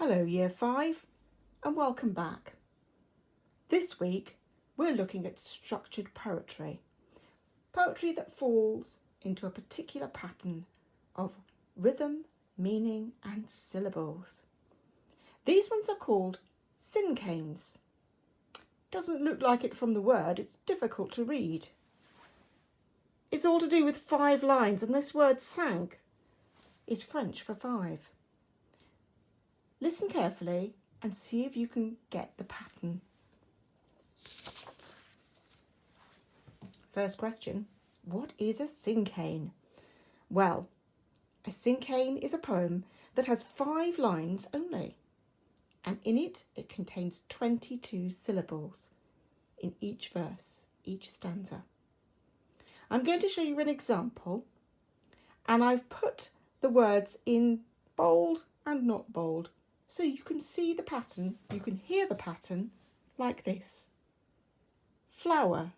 Hello Year 5 and welcome back. This week we're looking at structured poetry. Poetry that falls into a particular pattern of rhythm, meaning and syllables. These ones are called sinkhane. Doesn't look like it from the word, it's difficult to read. It's all to do with 5 lines and this word cinq is French for 5. Listen carefully and see if you can get the pattern. First question, what is a cinquain? Well, a cinquain is a poem that has 5 lines only, and in it contains 22 syllables in each verse, each stanza. I'm going to show you an example, and I've put the words in bold and not bold, so you can see the pattern, you can hear the pattern like this. Flower,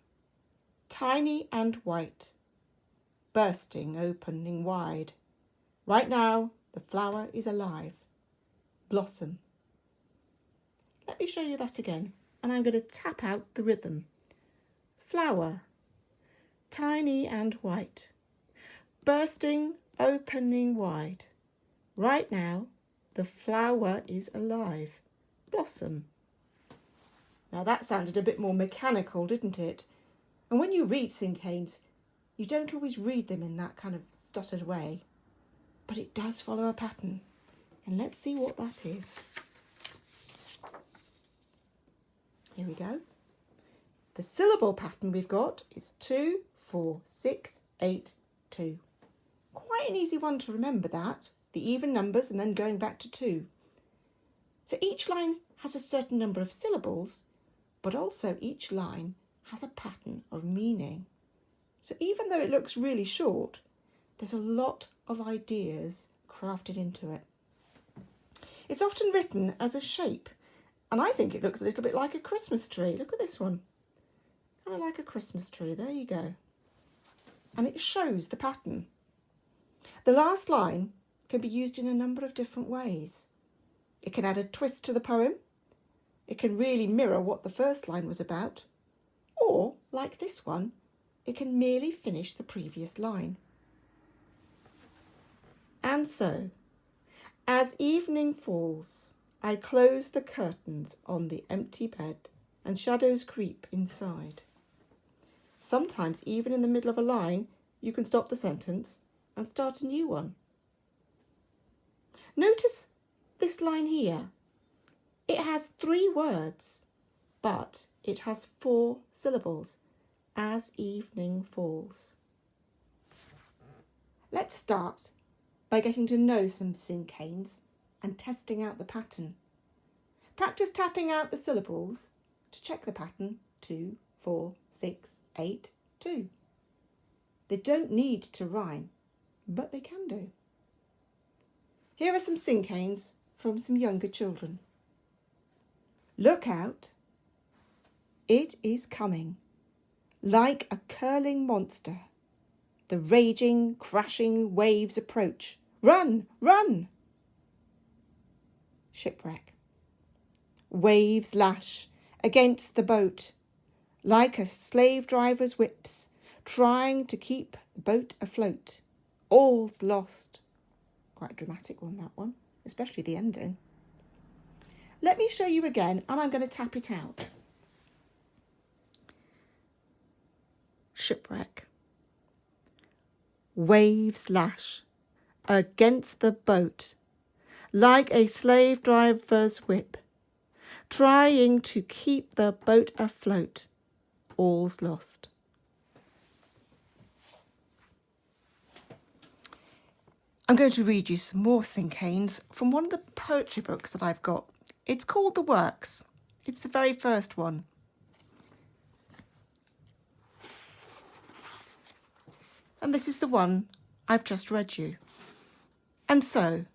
tiny and white, bursting, opening wide. Right now, the flower is alive. Blossom. Let me show you that again, and I'm going to tap out the rhythm. Flower, tiny and white, bursting, opening wide. Right now, the flower is alive. Blossom. Now that sounded a bit more mechanical, didn't it? And when you read cinquains, you don't always read them in that kind of stuttered way. But it does follow a pattern. And let's see what that is. Here we go. The syllable pattern we've got is 2, 4, 6, 8, 2. Quite an easy one to remember that. The even numbers and then going back to 2. So each line has a certain number of syllables, but also each line has a pattern of meaning. So even though it looks really short, there's a lot of ideas crafted into it. It's often written as a shape, and I think it looks a little bit like a Christmas tree. Look at this one. Kind of like a Christmas tree. There you go. And it shows the pattern. The last line can be used in a number of different ways. It can add a twist to the poem. It can really mirror what the first line was about. Or, like this one, it can merely finish the previous line. And so, as evening falls, I close the curtains on the empty bed and shadows creep inside. Sometimes, even in the middle of a line, you can stop the sentence and start a new one. Notice this line here. It has 3 words, but it has 4 syllables. As evening falls. Let's start by getting to know some cinquains and testing out the pattern. Practice tapping out the syllables to check the pattern. 2, 4, 6, 8, 2. They don't need to rhyme, but they can do. Here are some cinquains from some younger children. Look out. It is coming. Like a curling monster. The raging, crashing waves approach. Run, run! Shipwreck. Waves lash against the boat. Like a slave driver's whips, trying to keep the boat afloat. All's lost. Quite a dramatic one, that one, especially the ending. Let me show you again, and I'm going to tap it out. Shipwreck. Waves lash against the boat like a slave driver's whip, trying to keep the boat afloat. All's lost. I'm going to read you some more cinquains from one of the poetry books that I've got. It's called The Works. It's the very first one. And this is the one I've just read you. And so,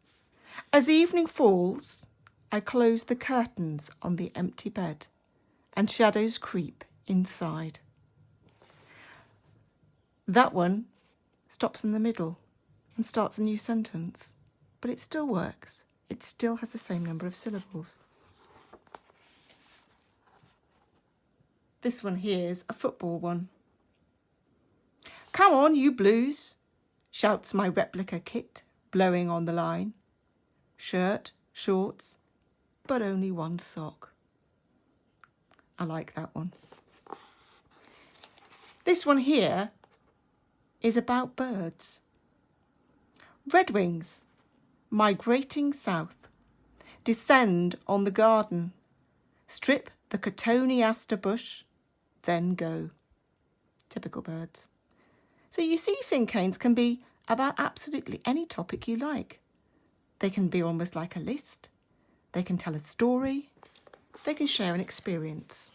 as evening falls, I close the curtains on the empty bed, and shadows creep inside. That one stops in the middle and starts a new sentence, but it still works. it still has the same number of syllables. This one here is a football one. Come on, you Blues, shouts my replica kit, blowing on the line. Shirt, shorts, but only one sock. I like that one. This one here is about birds. Redwings, migrating south, descend on the garden, strip the cotoneaster bush, then go. Typical birds. So you see, sinkhaynes can be about absolutely any topic you like. They can be almost like a list. They can tell a story. They can share an experience.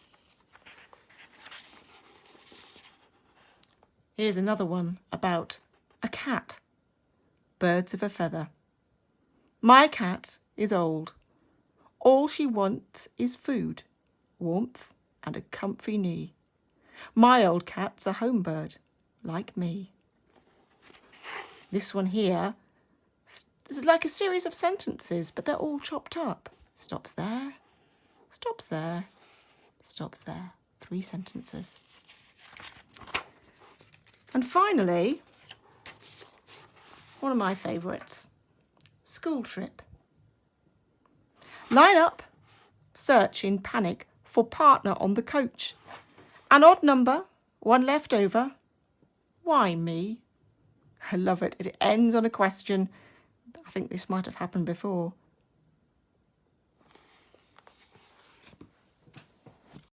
Here's another one about a cat. Birds of a feather. My cat is old. All she wants is food, warmth and a comfy knee. My old cat's a home bird, like me. This one here is like a series of sentences, but they're all chopped up. Stops there, stops there, stops there. 3 sentences. And finally, one of my favourites, school trip. Line up, search in panic for partner on the coach. An odd number, one left over. Why me? I love it. It ends on a question. I think this might have happened before.